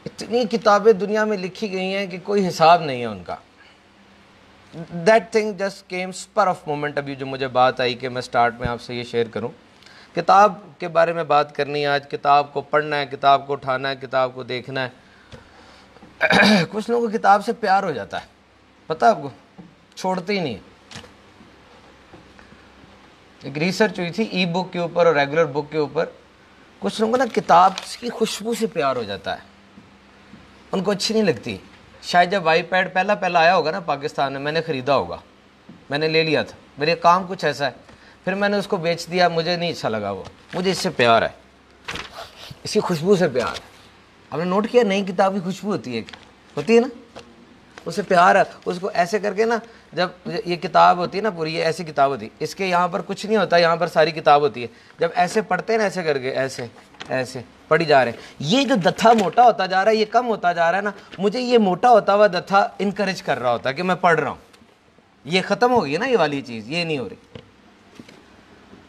اتنی کتابیں دنیا میں لکھی گئی ہیں کہ کوئی حساب نہیں ہے ان کا. That thing just came اسپر of moment. ابھی جو مجھے بات آئی کہ میں سٹارٹ میں آپ سے یہ شیئر کروں, کتاب کے بارے میں بات کرنی ہے آج. کتاب کو پڑھنا ہے, کتاب کو اٹھانا ہے, کتاب کو دیکھنا ہے. کچھ لوگوں کو کتاب سے پیار ہو جاتا ہے, پتہ آپ کو, چھوڑتے ہی نہیں. ایک ریسرچ ہوئی تھی ای بک کے اوپر اور ریگولر بک کے اوپر. کچھ لوگوں کو نا کتاب کی خوشبو سے پیار ہو جاتا ہے, ان کو اچھی نہیں لگتی. شاید جب آئی پیڈ پہلا آیا ہوگا نا پاکستان میں نے خریدا ہوگا, میں نے لے لیا تھا, میرے کام کچھ ایسا ہے, پھر میں نے اس کو بیچ دیا, مجھے نہیں اچھا لگا وہ. مجھے اس سے پیار ہے, اس کی خوشبو سے پیار ہے. آپ نے نوٹ کیا نئی کتاب کی خوشبو ہوتی ہے نا, اس سے پیار ہے. اس کو ایسے کر کے نا, جب یہ کتاب ہوتی ہے نا پوری, یہ ایسی کتاب ہوتی ہے, اس کے یہاں پر کچھ نہیں ہوتا, یہاں پر ساری کتاب ہوتی ہے. جب ایسے پڑھتے ہیں نا, ایسے کر کے ایسے ایسے پڑھی جا رہے ہیں, یہ جو دتھا موٹا ہوتا جا رہا ہے, یہ کم ہوتا جا رہا ہے نا, مجھے یہ موٹا ہوتا ہوا دتھا انکریج کر رہا ہوتا ہے کہ میں پڑھ رہا ہوں. یہ ختم ہو گئی نا یہ والی چیز, یہ نہیں ہو رہی.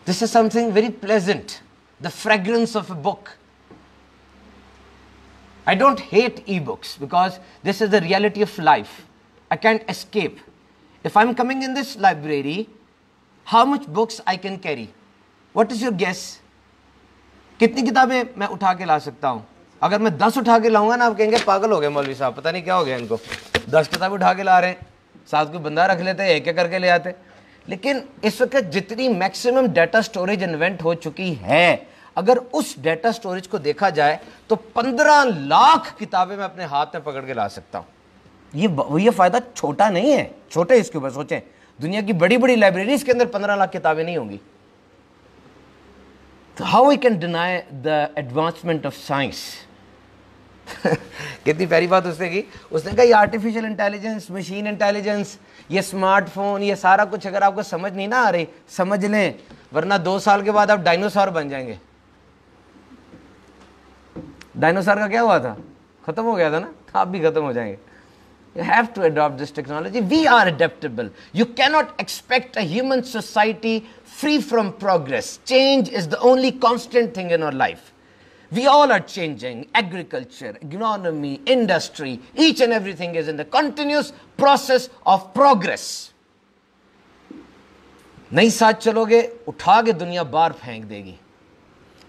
This is something very pleasant, the fragrance of a book. I don't hate e-books because this is the reality of life. I can't escape. If I'm coming in this library, how much books I can carry? What is your guess? کتنی کتابیں میں اٹھا کے لا سکتا ہوں؟ اگر میں 10 اٹھا کے لاؤں گا نا, آپ کہیں گے پاگل ہو گئے مولوی صاحب, پتہ نہیں کیا ہو گیا ان کو, 10 کتابیں اٹھا کے لا رہے ہیں. ساتھ کوئی بندہ رکھ لیتے, ایک کر کے لے آتے. لیکن اس وقت جتنی میکسیمم ڈیٹا سٹوریج انوینٹ ہو چکی ہے, اگر اس ڈیٹا سٹوریج کو دیکھا جائے تو 15 لاکھ کتابیں میں اپنے ہاتھ میں پکڑ کے لا سکتا ہوں. یہ فائدہ چھوٹا نہیں ہے, چھوٹے اس کے اوپر سوچیں. دنیا کی بڑی بڑی لائبریریز کے اندر 15 لاکھ کتابیں نہیں ہوں گی. How we can deny the advancement of science? کتنی پیاری بات اس نے کی. اس نے کہا یہ آرٹیفیشل انٹیلیجنس, مشین انٹیلیجنس, یہ اسمارٹ فون, یہ سارا کچھ اگر آپ کو سمجھ نہیں نہ آ رہی, سمجھ لیں, ورنہ 2 سال کے بعد آپ ڈائنوسار بن جائیں گے. ڈائنوسار کا کیا ہوا تھا, ختم ہو گیا تھا نا, آپ بھی ختم ہو جائیں گے. You have to adopt this technology. We are adaptable. You cannot expect a human society free from progress. Change is the only constant thing in our life. We all are changing. Agriculture, economy, industry, each and everything is in the continuous process of progress. نہیں ساتھ چلو گے, اٹھا کے دنیا باہر پھینک دے گی.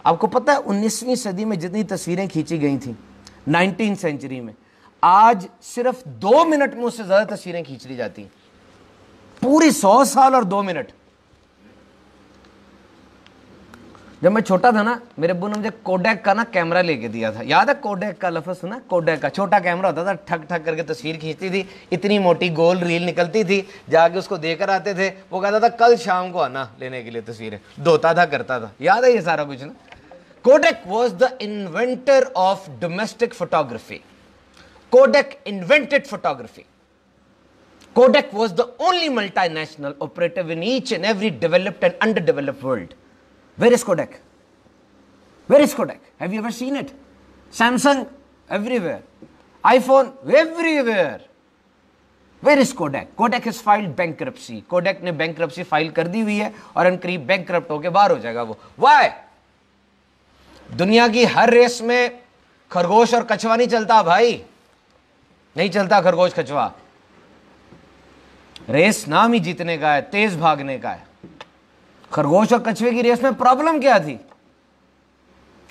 آپ کو پتہ ہے 19ویں صدی میں جتنی تصویریں کھینچی گئی تھیں 19 سینچری میں, آج صرف 2 منٹ میں اس سے زیادہ تصویریں کھینچ لی جاتی ہیں. پوری 100 سال اور 2 منٹ. جب میں چھوٹا تھا نا, میرے ابو نے مجھے کوڈیک کا نا کیمرہ لے کے دیا تھا. یاد ہے کوڈیک کا لفظ سنا؟ کوڈیک کا چھوٹا کیمرہ ہوتا تھا, ٹھک ٹھک کر کے تصویر کھینچتی تھی, اتنی موٹی گول ریل نکلتی تھی, جا کے اس کو دے کر آتے تھے. وہ کہتا تھا کل شام کو آنا لینے کے لیے تصویریں, دھوتا تھا, کرتا تھا. یاد ہے یہ سارا کچھ نا. Kodak was the inventor of domestic photography. Kodak invented photography. Kodak was the only multinational operative in each and every developed and underdeveloped world. Where is Kodak? Where is Kodak? Have you ever seen it? Samsung, everywhere. iPhone, everywhere. Where is Kodak? Kodak has filed bankruptcy. Kodak نے bankruptcy file کر دی ہوئی ہے اور ان قریب bankrupt ہو کے باہر ہو جائے گا وہ. Why? دنیا کی ہر ریس میں خرگوش اور کچھوا نہیں چلتا بھائی, نہیں چلتا خرگوش کچھوا. ریس نام ہی جیتنے کا ہے, تیز بھاگنے کا ہے. خرگوش اور کچھوے کی ریس میں پرابلم کیا تھی؟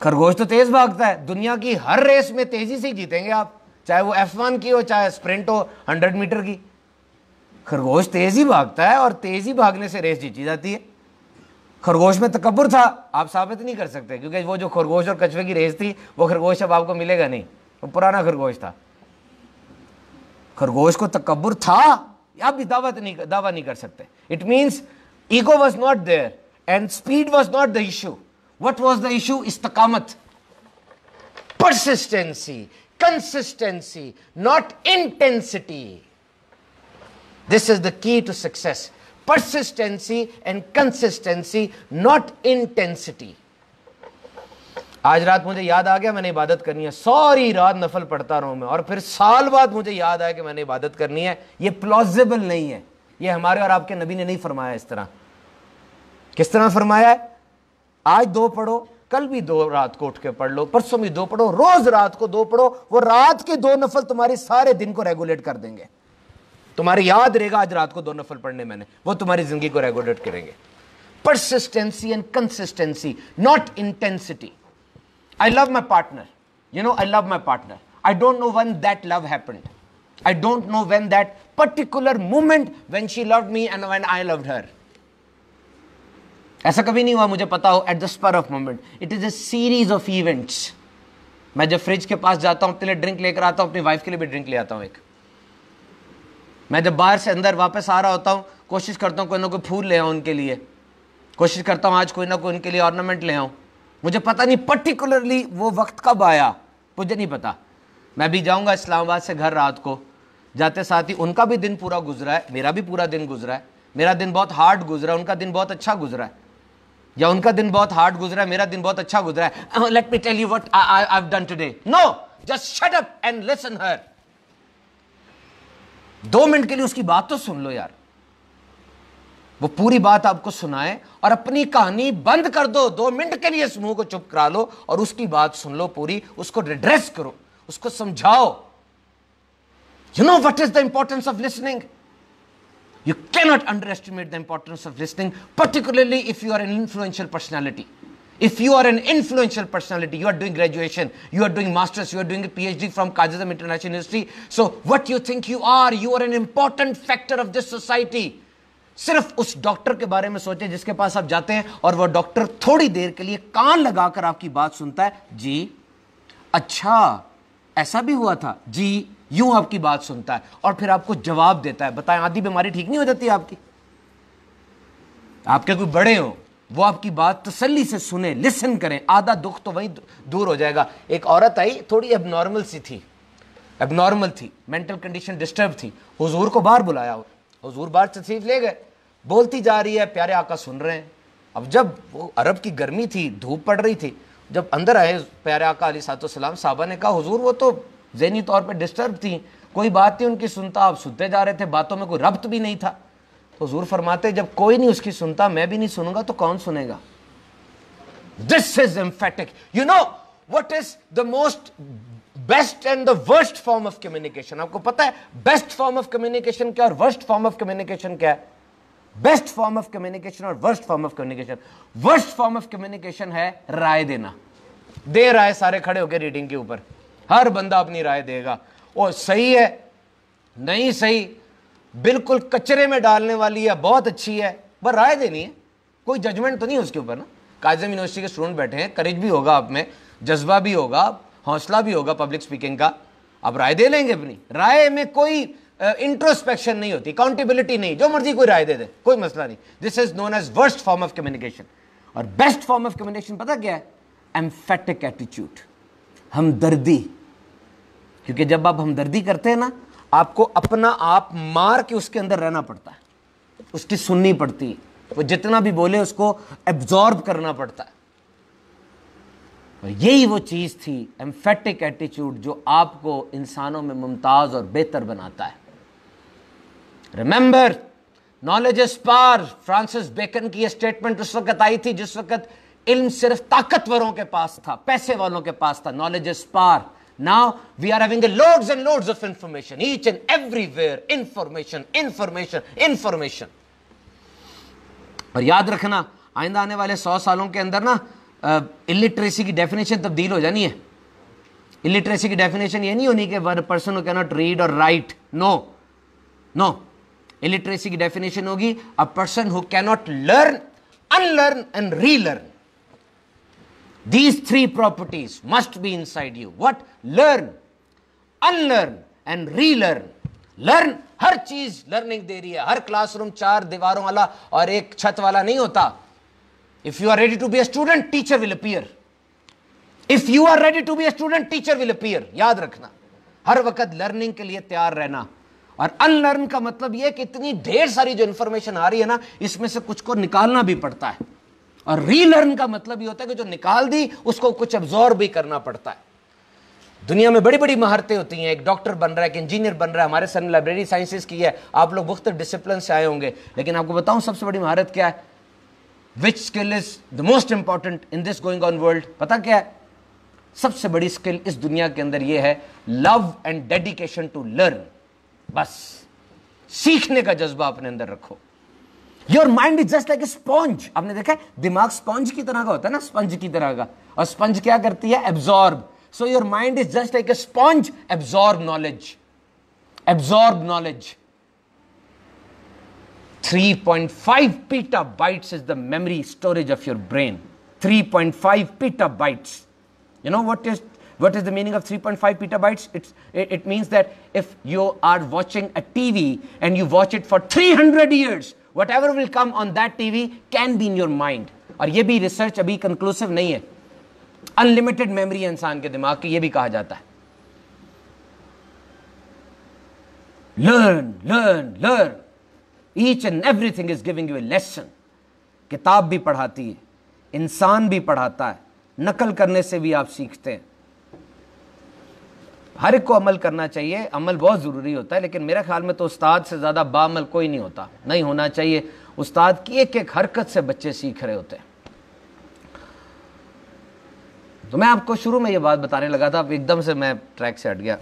خرگوش تو تیز بھاگتا ہے. دنیا کی ہر ریس میں تیزی سے ہی جیتیں گے آپ, چاہے وہ F1 کی ہو, چاہے اسپرنٹ ہو 100 میٹر کی. خرگوش تیزی بھاگتا ہے اور تیزی بھاگنے سے ریس جیتی جاتی ہے. خرگوش میں تکبر تھا, آپ ثابت نہیں کر سکتے, کیونکہ وہ جو خرگوش اور کچھوے کی ریس تھی وہ خرگوش اب آپ کو ملے گا نہیں, وہ پرانا خرگوش تھا. خرگوش کو تکبر تھا, آپ بھی دعویٰ نہیں کر سکتے. It means ego was not there and speed was not the issue. What was the issue? استقامت, پرسسٹینسی, consistency, not intensity. This is the key to success. Persistency and consistency, not intensity. آج رات مجھے یاد آ گیا میں نے عبادت کرنی ہے, ساری رات نفل پڑھتا رہوں میں, اور پھر سال بعد مجھے یاد آیا کہ میں نے عبادت کرنی ہے. یہ پلازیبل نہیں ہے, یہ ہمارے اور آپ کے نبی نے نہیں فرمایا اس طرح. کس طرح فرمایا ہے؟ آج 2 پڑھو, کل بھی 2 رات کو اٹھ کے پڑھ لو, پرسوں بھی 2 پڑھو, روز رات کو 2 پڑھو, وہ رات کے 2 نفل تمہارے سارے دن کو ریگولیٹ کر دیں گے. تمہاری یاد رہے گا آج رات کو 2 نفل پڑھنے میں نے, وہ تمہاری زندگی کو ریگولیٹ کریں گے. Persistency and consistency, not intensity. I love my partner. You know, I love my partner. I don't know when that love happened. I don't know when that particular moment when she loved me and when I loved her. ایسا کبھی نہیں ہوا مجھے پتا ہو at the spur of moment. It is a series of events. میں جب fridge کے پاس جاتا ہوں اپنے لیے ڈرنک لے کر آتا ہوں, اپنی وائف کے لیے بھی ڈرنک لے آتا ہوں ایک. میں جب باہر سے اندر واپس آ رہا ہوتا ہوں کوشش کرتا ہوں کوئی نہ کوئی پھول لے آؤں ان کے لیے, کوشش کرتا ہوں آج کوئی نہ کوئی ان کے لیے آرنامنٹ لے آؤں. مجھے پتہ نہیں پرٹیکولرلی وہ وقت کب آیا, مجھے نہیں پتا. میں بھی جاؤں گا اسلام آباد سے گھر رات کو, جاتے ساتھ ہی ان کا بھی دن پورا گزرا ہے, میرا بھی پورا دن گزرا ہے. میرا دن بہت ہارڈ گزرا ہے, ان کا دن بہت اچھا گزرا ہے, یا ان کا دن بہت ہارڈ گزرا ہے, میرا دن بہت اچھا گزرا ہے. Let me tell you what I have done today. No, just shut up and listen her. 2 minute کے لیے اس کی بات تو سن لو یار. وہ پوری بات آپ کو سنائے اور اپنی کہانی بند کر دو, 2 منٹ کے لیے اس منہ کو چپ کرا لو اور اس کی بات سن لو پوری, اس کو ریڈریس کرو, اس کو سمجھاؤ. You know what is the importance of listening? You cannot underestimate the importance of listening, particularly if you are an influential personality. If you are an influential personality, you are doing graduation, you are doing masters, you are doing a PhD from Qasim International University. So what you think you are an important factor of this society. صرف اس doctor کے بارے میں سوچیں جس کے پاس آپ جاتے ہیں اور وہ ڈاکٹر تھوڑی دیر کے لیے کان لگا کر آپ کی بات سنتا ہے. جی اچھا ایسا بھی ہوا تھا, جی یوں آپ کی بات سنتا ہے اور پھر آپ کو جواب دیتا ہے. بتائیں آدھی بیماری ٹھیک نہیں ہو جاتی آپ کی؟ آپ کے کوئی بڑے ہوں وہ آپ کی بات تسلی سے سنیں, لسن کریں, آدھا دکھ تو وہیں دور ہو جائے گا. ایک عورت آئی تھوڑی اب نارمل تھی, مینٹل کنڈیشن ڈسٹرب تھی. حضور کو باہر بلایا, حضور باہر تشریف لے گئے, بولتی جا رہی ہے, پیارے آقا سن رہے ہیں. اب جب وہ عرب کی گرمی تھی, دھوپ پڑ رہی تھی, جب اندر آئے پیارے آقا علیہ الصلوۃ والسلام, صحابہ نے کہا حضور وہ تو ذہنی طور پہ ڈسٹرب تھیں, کوئی بات نہیں ان کی سنتا, آپ سنتے جا رہے تھے, باتوں میں کوئی ربط بھی نہیں تھا. حضور فرماتے جب کوئی نہیں اس کی سنتا, میں بھی نہیں سنوں گا تو کون سنے گا؟ This is emphatic. You know what is the most best and the worst form of communication? آپ کو پتا ہے best form of communication کیا اور worst form of communication کیا ہے؟ Best form of communication اور worst form of communication. Worst form of communication ہے رائے دینا. دے رائے سارے کھڑے ہو کے ریڈنگ کے اوپر, ہر بندہ اپنی رائے دے گا, وہ صحیح ہے نہیں صحیح, بالکل کچرے میں ڈالنے والی ہے, بہت اچھی ہے, بس رائے دینی ہے, کوئی ججمنٹ تو نہیں اس کے اوپر نا. قائم یونیورسٹی کے اسٹوڈنٹ بیٹھے ہیں, کریج بھی ہوگا آپ میں, جذبہ بھی ہوگا, حوصلہ بھی ہوگا پبلک اسپیکنگ کا, آپ رائے دے لیں گے. اپنی رائے میں کوئی انٹروسپیکشن نہیں ہوتی, اکاؤنٹیبلٹی نہیں, جو مرضی کوئی رائے دے دے, کوئی مسئلہ نہیں. This is known as worst form of communication. اور بیسٹ فارم آف کمیونیکیشن پتہ کیا ہے؟ ایمفیٹک ایٹیٹیوڈ, ہمدردی. کیونکہ جب آپ ہمدردی کرتے ہیں نا, آپ کو اپنا آپ مار کے اس کے اندر رہنا پڑتا ہے, اس کی سننی پڑتی ہے, وہ جتنا بھی بولے اس کو ایبزارب کرنا پڑتا ہے. اور یہی وہ چیز تھی ایمفیٹک ایٹیٹیوڈ جو آپ کو انسانوں میں ممتاز اور بہتر بناتا ہے. Remember, knowledge is power. Francis Bacon کی یہ اسٹیٹمنٹ اس وقت آئی تھی جس وقت علم صرف طاقتوروں کے پاس تھا, پیسے والوں کے پاس تھا. Knowledge is power. Now we are having loads and loads of information, each and everywhere, information. اور یاد رکھنا آئندہ آنے والے 100 سالوں کے اندر نا illiteracy کی ڈیفینیشن تبدیل ہو جانی ہے. illiteracy کی ڈیفینیشن یہ نہیں ہونی کہ a person who cannot read or write. No. illiteracy کی ڈیفینیشن ہوگی a person who cannot learn, unlearn and relearn. These 3 properties must be inside you. What? Learn, unlearn and relearn. Learn, ہر چیز learning دے رہی ہے. ہر class room 4 دیواروں والا اور ایک چھت والا نہیں ہوتا. If you are ready to be a student, teacher will appear. If you are ready to be a student, teacher will appear. یاد رکھنا, ہر وقت لرننگ کے لیے تیار رہنا. اور unlearn کا مطلب یہ کہ اتنی ڈھیر ساری جو انفارمیشن آ رہی ہے نا, اس میں سے کچھ کو نکالنا بھی پڑتا ہے. اور ری لرن کا مطلب یہ ہوتا ہے کہ جو نکال دی اس کو کچھ ابزارب بھی کرنا پڑتا ہے. دنیا میں بڑی بڑی مہارتیں ہوتی ہیں, ایک ڈاکٹر بن رہا ہے, ایک انجینئر بن رہا ہے. ہمارے سر نے لائبریری سائنسز کی ہے, آپ لوگ مختلف ڈسپلن سے آئے ہوں گے, لیکن آپ کو بتاؤں سب سے بڑی مہارت کیا ہے؟ Which skill is the most important in this going on world? पता क्या है? सबसे बड़ी स्किल इस दुनिया के अंदर ये है love and dedication to learn. बस सीखने का जज्बा अपने अंदर रखो. Your mind is just like a sponge. आपने देखा है दिमाग स्पॉन्ज की तरह का होता है ना, स्पंज की तरह का. और स्पंज क्या करती है? Absorb. So your mind is just like a sponge. Absorb knowledge, absorb knowledge. 3.5 petabytes is the memory storage of your brain. 3.5 petabytes. You know what is the meaning of 3.5 petabytes? It means that if you are watching a TV and you watch it for 300 years, whatever will come on that TV can be in your mind. और ये भी research अभी conclusive नहीं है. Unlimited memory है इंसान के दिमाग की, ये भी कहा जाता है. Learn. Each and everything is giving you a lesson. किताब भी पढ़ाती है, इंसान भी पढ़ाता है, नकल करने से भी आप सीखते हैं. हर एक को अमल करना चाहिए, अमल बहुत ज़रूरी होता है, लेकिन मेरे ख्याल में तो उस्ताद से ज़्यादा बाअमल कोई नहीं होता, नहीं होना चाहिए. उस्ताद की एक एक हरकत से बच्चे सीख रहे होते हैं. तो मैं आपको शुरू में ये बात बताने लगा था, अब एकदम से मैं ट्रैक से हट गया.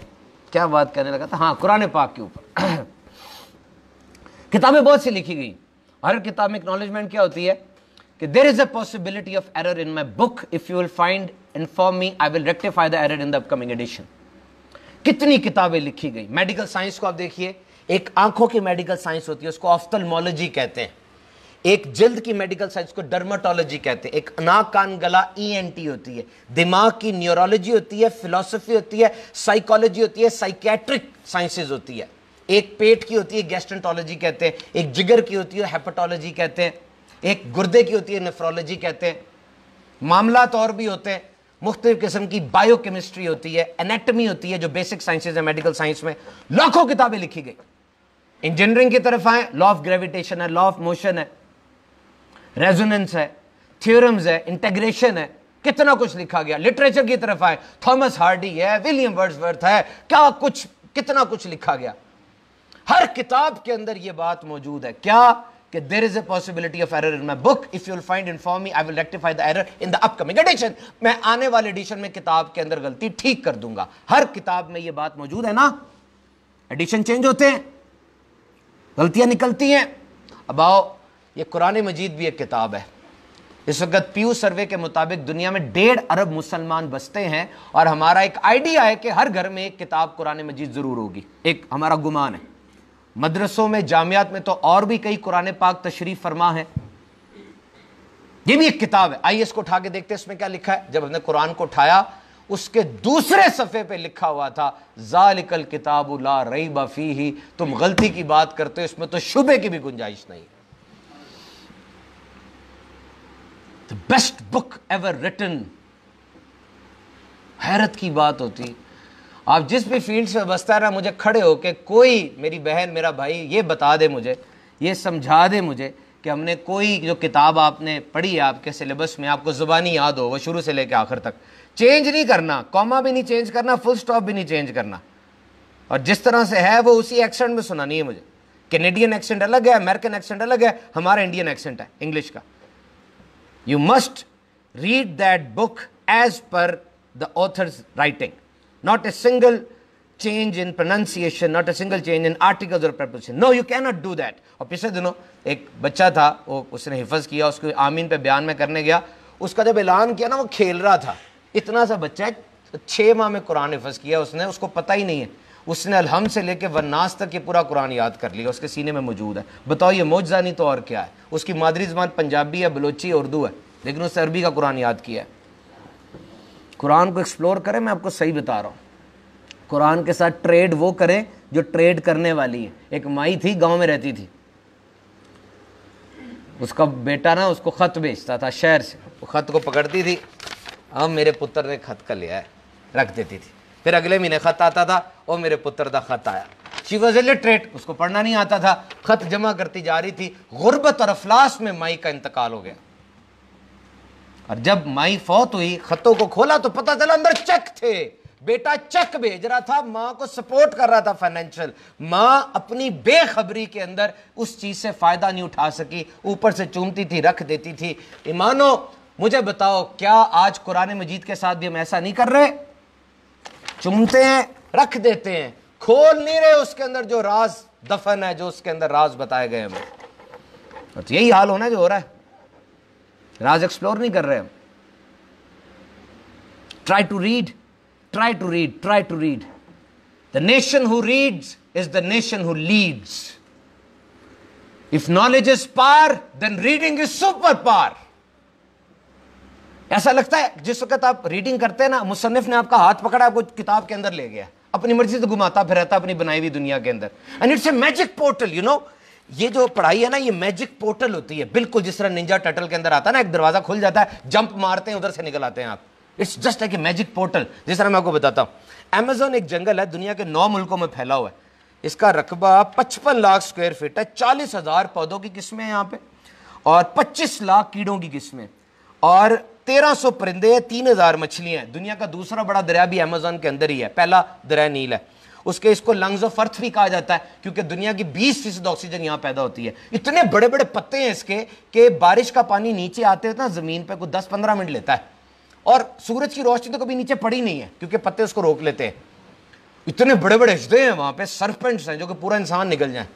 क्या बात करने लगा था? हाँ, कुरान पाक के ऊपर. किताबें बहुत सी लिखी गई. हर किताब में एक्नॉलेजमेंट क्या होती है कि there is a possibility of error in my book. If you will find inform me, I will rectify the error in the upcoming edition. कितनी किताबें लिखी गई. मेडिकल साइंस को आप देखिए, एक आंखों की मेडिकल साइंस होती है, उसको ऑफ्थल्मोलॉजी कहते हैं. एक जल्द की मेडिकल साइंस को डर्माटोलॉजी कहते हैं. एक नाक कान गला ENT होती है. दिमाग की न्यूरोलॉजी होती है, फिलॉसफी होती है, साइकोलॉजी होती है, साइकेट्रिक साइंसेज होती है. एक पेट की होती है, गैस्ट्रेंटोलॉजी कहते हैं. एक जिगर की होती है, हेपेटोलॉजी कहते हैं. एक गुर्दे की होती है, नेफ्रोलॉजी कहते हैं. मामलात और भी होते हैं, मुख्तलिफ किस्म की बायोकेमिस्ट्री होती है, एनाटमी होती है, जो बेसिक साइंसेज है मेडिकल साइंस में. लाखों किताबें लिखी गई. इंजीनियरिंग की तरफ आए, लॉ ऑफ ग्रेविटेशन है, लॉ ऑफ मोशन है, रेजोनेंस है, थ्योरम्स है, इंटीग्रेशन है, कितना कुछ लिखा गया. लिटरेचर की तरफ आए, थॉमस हार्डी है, विलियम वर्ड्सवर्थ है, क्या कुछ, कितना कुछ लिखा गया. हर किताब के अंदर यह बात मौजूद है क्या कि there is a possibility of error in my book. If you will find inform me, I will rectify the error in the upcoming edition. मैं आने वाले एडिशन में किताब के अंदर गलती ठीक कर दूंगा. हर किताब में यह बात मौजूद है ना. एडिशन चेंज होते हैं, गलतियां निकलती हैं. अब आओ, ये कुरान मजीद भी एक किताब है. इस वक्त पीयू सर्वे के मुताबिक दुनिया में 1.5 अरब मुसलमान बसते हैं और हमारा एक आइडिया है कि हर घर में एक किताब कुरान मजीद जरूर होगी. एक हमारा गुमान है. मदरसों में, जामियात में तो और भी कई कुरान पाक तशरीफ फरमा है. ये भी एक किताब है. आइए इसको उठा के देखते हैं इसमें क्या लिखा है. जब हमने कुरान को उठाया, उसके दूसरे सफ़े पे लिखा हुआ था ज़ालिकल किताबु ला रैब फीही. तुम गलती की बात करते हो, इसमें तो शुबे की भी गुंजाइश नहीं. The best book ever written. हैरत की बात होती. आप जिस भी फील्ड से बसता है ना, मुझे खड़े हो के कोई, मेरी बहन, मेरा भाई, ये बता दे मुझे, ये समझा दे मुझे कि हमने कोई जो किताब आपने पढ़ी है आपके सिलेबस में, आपको ज़ुबानी याद हो, वो शुरू से लेकर आखिर तक, चेंज नहीं करना, कॉमा भी नहीं चेंज करना, फुल स्टॉप भी नहीं चेंज करना, और जिस तरह से है वो उसी एक्सेंट में सुनानी है मुझे. कैनेडियन एक्सेंट अलग है, अमेरिकन एक्सेंट अलग है, हमारा इंडियन एक्सेंट है इंग्लिश का. You must read that book as per the author's writing. Not a single change in pronunciation, not a single change in articles or preposition. No, you cannot do that. और पिछले दिनों एक बच्चा था, वो उसने हिफज किया, उसको आमीन पे बयान में करने गया. उसका जब ऐलान किया ना, वो खेल रहा था. इतना सा बच्चा है, 6 माह में कुरान हिफज किया उसने, उसको पता ही नहीं है. उसने अलहम्द से लेके वन्नास तक ये पूरा कुरान याद कर लिया, उसके सीने में मौजूद है. बताओ ये मौजज़ा नहीं तो और क्या है. उसकी मादरी ज़बान पंजाबी है, बलोची, उर्दू है, लेकिन उसने अरबी का कुरान याद किया है. कुरान को एक्सप्लोर करें, मैं आपको सही बता रहा हूँ. कुरान के साथ ट्रेड वो करें जो ट्रेड करने वाली है. एक माई थी, गांव में रहती थी, उसका बेटा ना उसको ख़त भेजता था शहर से. वो ख़त को पकड़ती थी, अब मेरे पुत्र ने ख़त का लिया है, रख देती थी. फिर अगले महीने ख़त आता था, और मेरे पुत्र का ख़त आया. शी वॉज इलिटरेट, उसको पढ़ना नहीं आता था. ख़त जमा करती जा रही थी. गुर्बत और अफलास में माई का इंतकाल हो गया. और जब माई फौत हुई, खतों को खोला तो पता चला अंदर चेक थे, बेटा चेक भेज रहा था, मां को सपोर्ट कर रहा था फाइनेंशियल। मां अपनी बेखबरी के अंदर उस चीज से फायदा नहीं उठा सकी, ऊपर से चूमती थी, रख देती थी। ईमानो मुझे बताओ, क्या आज कुरान मजीद के साथ भी हम ऐसा नहीं कर रहे? चूमते हैं, रख देते हैं, खोल नहीं रहे उसके अंदर जो राज दफन है, जो उसके अंदर राज बताए गए हमें। तो यही हाल होना जो हो रहा है, राज एक्सप्लोर नहीं कर रहे हम। Try to read, try to read, try to read. The nation who reads is the nation who leads. If knowledge is power, then reading is super power. ऐसा लगता है जिस वक्त आप रीडिंग करते हैं ना, मुसन्निफ ने आपका हाथ पकड़ा, आपको किताब के अंदर ले गया, अपनी मर्जी से घुमाता फिरता अपनी बनाई हुई दुनिया के अंदर। And it's a magic portal, you know. ये जो पढ़ाई है ना, ये मैजिक पोर्टल होती है, बिल्कुल जिस तरह निंजा टर्टल के अंदर आता है ना, एक दरवाजा खुल जाता है, जंप मारते हैं, उधर से निकल आते हैं आप। It's just like a magic portal. जिस तरह मैं आपको बताता हूं, अमेज़न एक जंगल है, दुनिया के 9 मुल्कों में फैला हुआ है। इसका रकबा 55 लाख स्क्वायर फीट है, 40,000 पौधों की किस्में हैं यहाँ पे, और 25 लाख कीड़ों की किस्में, और 1300 परिंदे, 3000 मछलियां हैं। दुनिया का दूसरा बड़ा दरिया भी अमेज़न के अंदर ही है, पहला दरिया नील है। उसके इसको लंग्स ऑफ अर्थ भी कहा जाता है, क्योंकि दुनिया की 20% ऑक्सीजन यहां पैदा होती है। इतने बड़े बड़े पत्ते हैं इसके कि बारिश का पानी नीचे आते होता है जमीन पे कुछ 10-15 मिनट लेता है, और सूरज की रोशनी तो कभी नीचे पड़ी नहीं है, क्योंकि पत्ते उसको रोक लेते हैं। इतने बड़े बड़े हिस्से हैं वहां पे, सरपेंट्स हैं जो कि पूरा इंसान निकल जाए।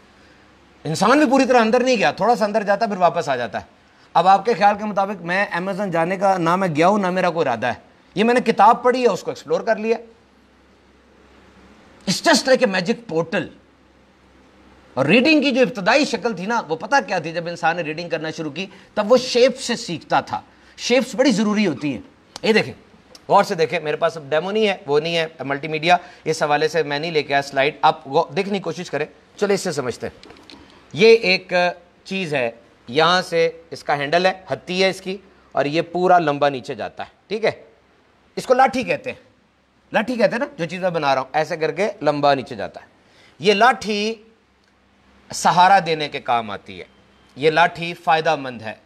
इंसान भी पूरी तरह अंदर नहीं गया, थोड़ा सा अंदर जाता फिर वापस आ जाता है। अब आपके ख्याल के मुताबिक मैं अमेज़न जाने का ना मैं गया हूं ना मेरा कोई इरादा है, ये मैंने किताब पढ़ी है, उसको एक्सप्लोर कर लिया। It's just like a magic portal. और रीडिंग की जो इब्तदाई शक्ल थी ना, वो पता क्या थी? जब इंसान ने रीडिंग करना शुरू की तब वो शेप से सीखता था। शेप्स बड़ी जरूरी होती हैं। ये देखें, गौर से देखें, मेरे पास अब डेमो नहीं है, वो नहीं है मल्टीमीडिया, इस हवाले से मैं नहीं लेके आया स्लाइड, आप देखने की कोशिश करें। चलो इससे समझते हैं। ये एक चीज है, यहां से इसका हैंडल है, हत्ती है इसकी, और ये पूरा लंबा नीचे जाता है, ठीक है। इसको लाठी कहते हैं, लाठी कहते हैं ना, जो चीज मैं बना रहा हूं, ऐसे करके लंबा नीचे जाता है। ये लाठी सहारा देने के काम आती है, ये लाठी फायदामंद है।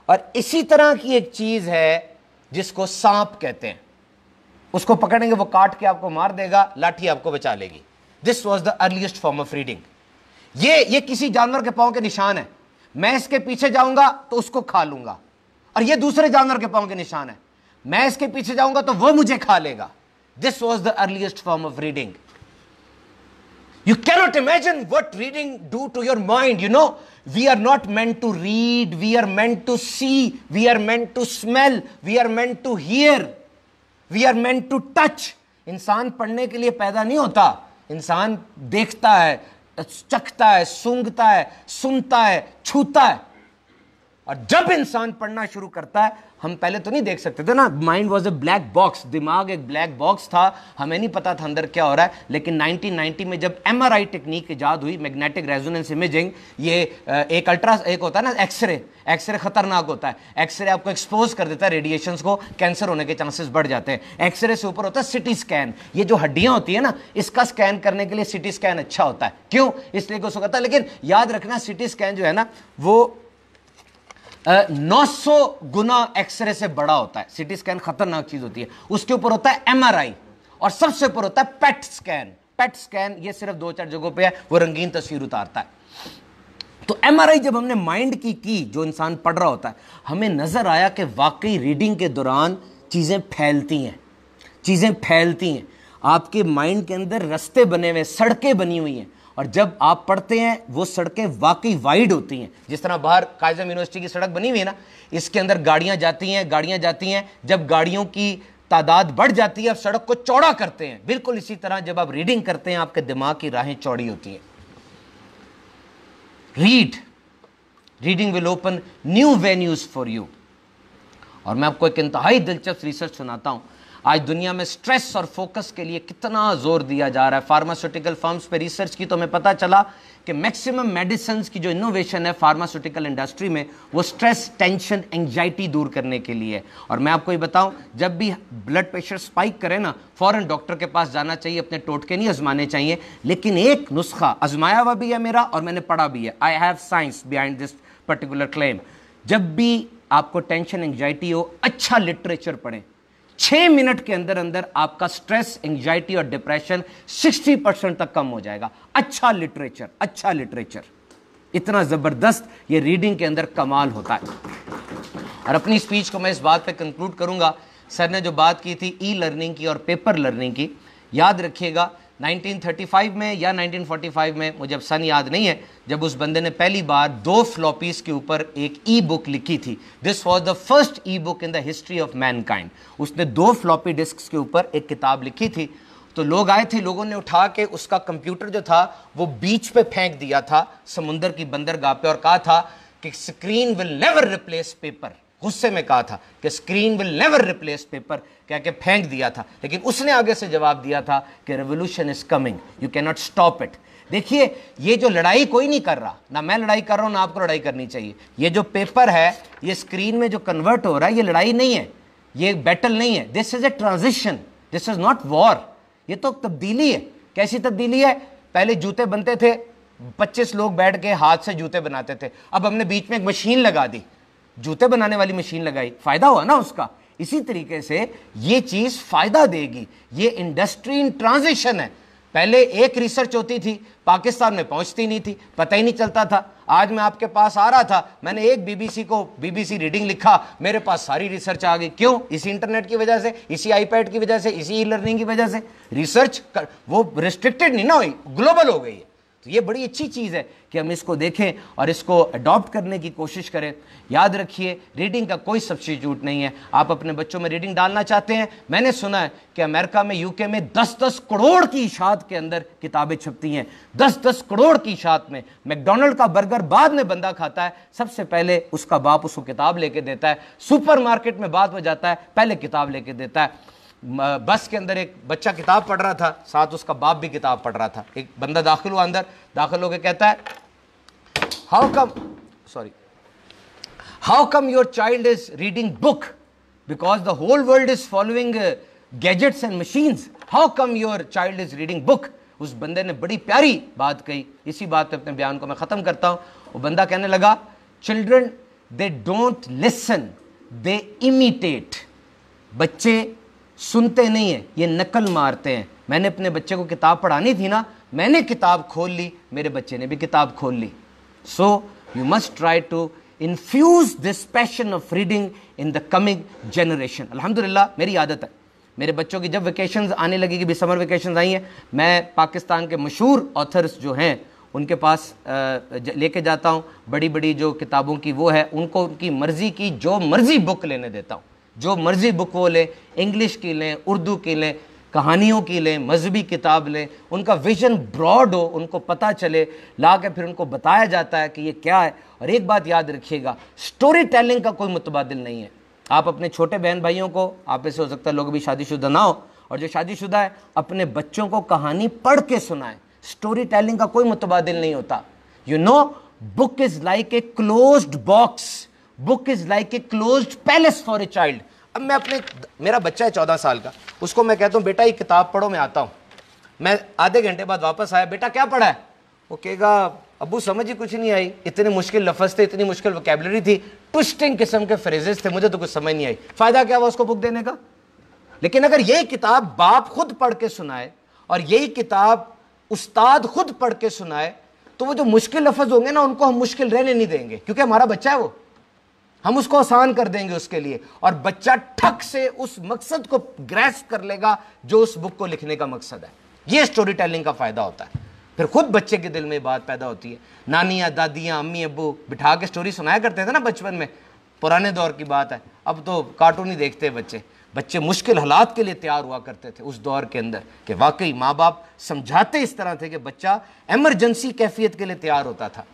और इसी तरह की एक चीज है जिसको सांप कहते हैं, उसको पकड़ेंगे वो काट के आपको मार देगा, लाठी आपको बचा लेगी। This was the earliest form of reading. ये किसी जानवर के पांव के निशान है, मैं इसके पीछे जाऊंगा तो उसको खा लूंगा, और ये दूसरे जानवर के पांव के निशान है, मैं इसके पीछे जाऊंगा तो वो मुझे खा लेगा। This was the earliest form of reading. You cannot imagine what reading do to your mind, you know. We are not meant to read, we are meant to see, we are meant to smell, we are meant to hear, we are meant to touch. इंसान पढ़ने के लिए पैदा नहीं होता, इंसान देखता है, चखता है, सूंघता है, सुनता है, छूता है। और जब इंसान पढ़ना शुरू करता है, हम पहले तो नहीं देख सकते थे ना, mind was a black box, दिमाग एक ब्लैक बॉक्स था, हमें नहीं पता था अंदर क्या हो रहा है। लेकिन 1990 में जब MRI टेक्निक इजाद हुई, मैग्नेटिक रेजोनेंस इमेजिंग, ये एक होता है ना एक्सरे, एक्सरे खतरनाक होता है, एक्सरे आपको एक्सपोज कर देता है रेडिएशंस को, कैंसर होने के चांसेस बढ़ जाते हैं। एक्सरे से ऊपर होता है सिटी स्कैन, ये जो हड्डियां होती है ना, इसका स्कैन करने के लिए सिटी स्कैन अच्छा होता है। क्यों? इसलिए कि उसको कहता है, लेकिन याद रखना सिटी स्कैन जो है ना, वो 900 गुना एक्सरे से बड़ा होता है। सिटी स्कैन खतरनाक चीज होती है। उसके ऊपर होता है MRI, और सबसे ऊपर होता है पेट स्कैन। पेट स्कैन ये सिर्फ 2-4 जगहों पे है, वो रंगीन तस्वीर उतारता है। तो MRI जब हमने माइंड की जो इंसान पढ़ रहा होता है, हमें नजर आया कि वाकई रीडिंग के दौरान चीजें फैलती हैं, चीजें फैलती हैं। आपके माइंड के अंदर रास्ते बने हुए, सड़कें बनी हुई हैं, और जब आप पढ़ते हैं वो सड़कें वाकई वाइड होती हैं। जिस तरह बाहर कायज़म यूनिवर्सिटी की सड़क बनी हुई है ना, इसके अंदर गाड़ियां जाती हैं, गाड़ियां जाती हैं। जब गाड़ियों की तादाद बढ़ जाती है, आप सड़क को चौड़ा करते हैं। बिल्कुल इसी तरह जब आप रीडिंग करते हैं, आपके दिमाग की राहें चौड़ी होती हैं। Reading will open new venues for you. और मैं आपको एक इंतहाई दिलचस्प रिसर्च सुनाता हूं। आज दुनिया में स्ट्रेस और फोकस के लिए कितना जोर दिया जा रहा है। फार्मास्यूटिकल फर्म्स पे रिसर्च की तो हमें पता चला कि मैक्सिमम मेडिसिन की जो इनोवेशन है फार्मास्यूटिकल इंडस्ट्री में, वो स्ट्रेस, टेंशन, एंजाइटी दूर करने के लिए है। और मैं आपको ये बताऊं, जब भी ब्लड प्रेशर स्पाइक करे ना, फौरन डॉक्टर के पास जाना चाहिए, अपने टोटके नहीं आजमाने चाहिए। लेकिन एक नुस्खा आजमाया हुआ भी है मेरा, और मैंने पढ़ा भी है। I have science behind this particular claim. जब भी आपको टेंशन, एंजाइटी हो, अच्छा लिटरेचर पढ़ें, 6 मिनट के अंदर अंदर आपका स्ट्रेस, एंजाइटी और डिप्रेशन 60% तक कम हो जाएगा। अच्छा लिटरेचर इतना जबरदस्त ये रीडिंग के अंदर कमाल होता है। और अपनी स्पीच को मैं इस बात पे कंक्लूड करूंगा, सर ने जो बात की थी ई लर्निंग की और पेपर लर्निंग की, याद रखिएगा 1935 में या 1945 में, मुझे अब सन याद नहीं है, जब उस बंदे ने पहली बार 2 फ्लॉपीज के ऊपर एक ई बुक लिखी थी। This was the first E book in the history of Mankind. उसने 2 फ्लॉपी डिस्क्स के ऊपर एक किताब लिखी थी। तो लोग आए थे, लोगों ने उठा के उसका कंप्यूटर जो था वो बीच पे फेंक दिया था समुंदर की बंदरगाह पे, और कहा था कि screen will never replace paper. गुस्से में कहा था कि screen will never replace paper, कह के फेंक दिया था। लेकिन उसने आगे से जवाब दिया था कि revolution is coming, you can not stop it. देखिए, ये जो लड़ाई कोई नहीं कर रहा, ना मैं लड़ाई कर रहा हूं ना आपको लड़ाई करनी चाहिए। ये जो पेपर है, ये स्क्रीन में जो कन्वर्ट हो रहा है, ये लड़ाई नहीं है, ये बैटल नहीं है। This is a transition, this is not war. ये तो तब्दीली है। कैसी तब्दीली है? पहले जूते बनते थे, 25 लोग बैठ के हाथ से जूते बनाते थे। अब हमने बीच में एक मशीन लगा दी, जूते बनाने वाली मशीन लगाई, फायदा हुआ ना उसका। इसी तरीके से ये चीज फायदा देगी। ये इंडस्ट्री इन ट्रांजिशन है। पहले एक रिसर्च होती थी, पाकिस्तान में पहुंचती नहीं थी, पता ही नहीं चलता था। आज मैं आपके पास आ रहा था, मैंने एक बीबीसी रीडिंग लिखा, मेरे पास सारी रिसर्च आ गई। क्यों? इसी इंटरनेट की वजह से, इसी आईपैड की वजह से, इसी ई लर्निंग की वजह से। रिसर्च वो रिस्ट्रिक्टेड नहीं ना हुई, ग्लोबल हो गई है। तो ये बड़ी अच्छी चीज़ है कि हम इसको देखें और इसको अडॉप्ट करने की कोशिश करें। याद रखिए, रीडिंग का कोई सब्स्टिट्यूट नहीं है। आप अपने बच्चों में रीडिंग डालना चाहते हैं, मैंने सुना है कि अमेरिका में, यूके में 10-10 करोड़ की इशात के अंदर किताबें छपती हैं। 10-10 करोड़ की इशात में मैकडोनल्ड का बर्गर बाद में बंदा खाता है, सबसे पहले उसका बाप उसको किताब लेके देता है। सुपरमार्केट में बाद में जाता है, पहले किताब लेके देता है। बस के अंदर एक बच्चा किताब पढ़ रहा था, साथ उसका बाप भी किताब पढ़ रहा था। एक बंदा दाखिल हुआ अंदर, दाखिल होकर कहता है, how come your child is reading book, because the whole world is following gadgets and machines, how come your child is reading book. उस बंदे ने बड़ी प्यारी बात कही। इसी बात पे अपने बयान को मैं खत्म करता हूं। वो बंदा कहने लगा, children they don't listen, they imitate. बच्चे सुनते नहीं है, ये नकल मारते हैं। मैंने अपने बच्चे को किताब पढ़ानी थी ना, मैंने किताब खोल ली, मेरे बच्चे ने भी किताब खोल ली। So you must try to infuse this passion of reading in the coming generation. अल्हम्दुलिल्लाह मेरी आदत है, मेरे बच्चों की जब वेकेशंस आने लगेगी, भी समर वेकेशंस आई हैं, मैं पाकिस्तान के मशहूर ऑथर्स जो हैं उनके पास लेके जाता हूँ। बड़ी बड़ी जो किताबों की वो है, उनको उनकी मर्जी की जो मर्जी बुक लेने देता हूँ। जो मर्जी बुक वो लें, इंग्लिश की लें, उर्दू की लें, कहानियों की लें, मजहबी किताब लें। उनका विजन ब्रॉड हो, उनको पता चले, ला के फिर उनको बताया जाता है कि ये क्या है। और एक बात याद रखिएगा, स्टोरी टेलिंग का कोई मुतबादिल नहीं है। आप अपने छोटे बहन भाइयों को, आप ऐसे हो सकता है लोग अभी शादीशुदा ना हो, और जो शादीशुदा है अपने बच्चों को कहानी पढ़ के सुनाएं। स्टोरी टेलिंग का कोई मुतबादिल नहीं होता। You know, book is like a closed box, book is like a closed palace for a child. अब मैं मेरा बच्चा है 14 साल का, उसको मैं कहता हूँ बेटा ये किताब पढ़ो, मैं आता हूँ। मैं आधे घंटे बाद वापस आया, बेटा क्या पढ़ा है? वो कहेगा अब्बू समझ ही कुछ नहीं आई, इतने मुश्किल लफ्ज़ थे, इतनी मुश्किल वोकैबुलरी थी, ट्विस्टिंग किस्म के फ्रेजेस थे, मुझे तो कुछ समझ नहीं आई। फायदा क्या हुआ उसको बुक देने का? लेकिन अगर यही किताब बाप खुद पढ़ के सुनाए और यही किताब उस्ताद खुद पढ़ के सुनाए, तो वो जो मुश्किल लफ्ज़ होंगे ना, उनको हम मुश्किल रहने नहीं देंगे, क्योंकि हमारा बच्चा है वो, हम उसको आसान कर देंगे उसके लिए। और बच्चा ठक से उस मकसद को ग्रैस्प कर लेगा जो उस बुक को लिखने का मकसद है। ये स्टोरी टेलिंग का फायदा होता है। फिर खुद बच्चे के दिल में बात पैदा होती है। नानियाँ, दादियाँ, अम्मी अब्बू बिठा के स्टोरी सुनाया करते थे ना बचपन में, पुराने दौर की बात है। अब तो कार्टून ही देखते हैं बच्चे मुश्किल हालात के लिए तैयार हुआ करते थे उस दौर के अंदर, कि वाकई माँ बाप समझाते इस तरह थे कि बच्चा एमरजेंसी कैफियत के लिए तैयार होता था।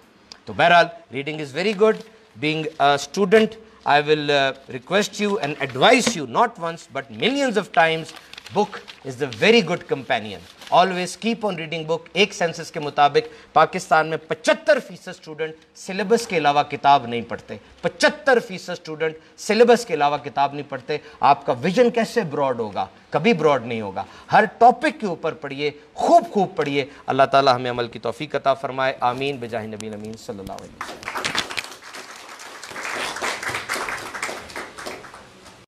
तो बहरहाल reading is very good. Being a student, I will request you and advise you not once but millions of times, book is the very good companion. Always keep on reading book. एक census के मुताबिक पाकिस्तान में 75% student syllabus के अलावा किताब नहीं पढ़ते। 75% student syllabus के अलावा किताब नहीं पढ़ते। आपका विजन कैसे ब्रॉड होगा? कभी ब्रॉड नहीं होगा। हर टॉपिक के ऊपर पढ़िए, खूब पढ़िए। अल्लाह ताला हमें अमल की तौफीक अता फरमाए। आमीन बिजाहि नबी अमीन सल्लल्लाहु अलैहि वसल्लम।